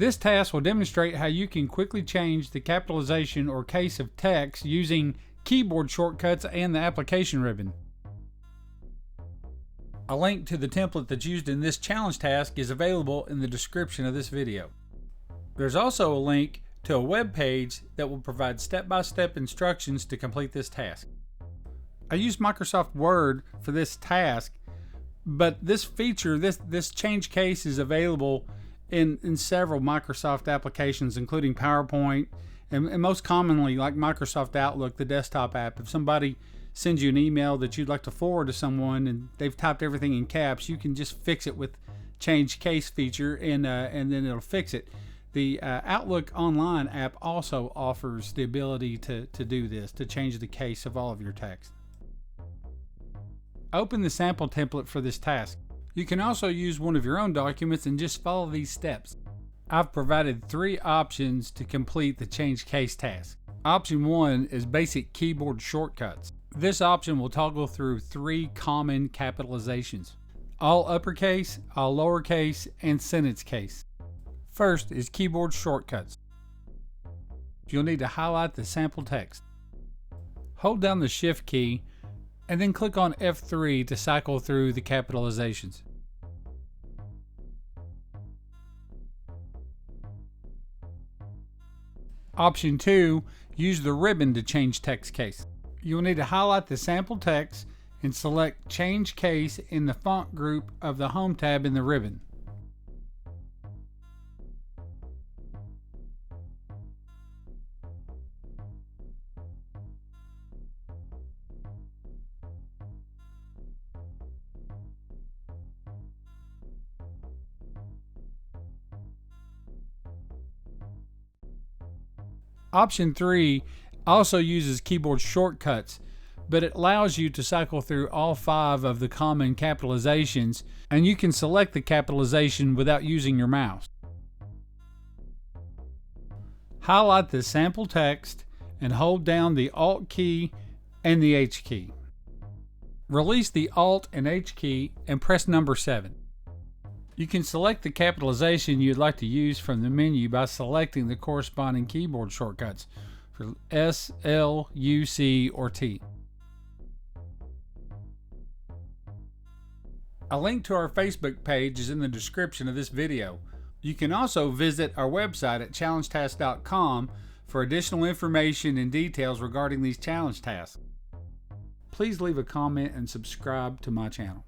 This task will demonstrate how you can quickly change the capitalization or case of text using keyboard shortcuts and the application ribbon. A link to the template that's used in this challenge task is available in the description of this video. There's also a link to a web page that will provide step-by-step instructions to complete this task. I used Microsoft Word for this task, but this feature, this change case, is available in several Microsoft applications, including PowerPoint, and most commonly like Microsoft Outlook, the desktop app. If somebody sends you an email that you'd like to forward to someone and they've typed everything in caps, you can just fix it with change case feature, and then it'll fix it. The Outlook Online app also offers the ability to do this, to change the case of all of your text. Open the sample template for this task. You can also use one of your own documents and just follow these steps. I've provided 3 options to complete the change case task. Option 1 is basic keyboard shortcuts. This option will toggle through 3 common capitalizations: all uppercase, all lowercase, and sentence case. First is keyboard shortcuts. You'll need to highlight the sample text. Hold down the Shift key and then click on F3 to cycle through the capitalizations. Option 2, use the ribbon to change text case. You'll need to highlight the sample text and select Change Case in the font group of the Home tab in the ribbon. Option 3 also uses keyboard shortcuts, but it allows you to cycle through all 5 of the common capitalizations, and you can select the capitalization without using your mouse. Highlight the sample text and hold down the Alt key and the H key. Release the Alt and H key and press number 7. You can select the capitalization you'd like to use from the menu by selecting the corresponding keyboard shortcuts for S, L, U, C, or T. A link to our Facebook page is in the description of this video. You can also visit our website at challengetask.com for additional information and details regarding these challenge tasks. Please leave a comment and subscribe to my channel.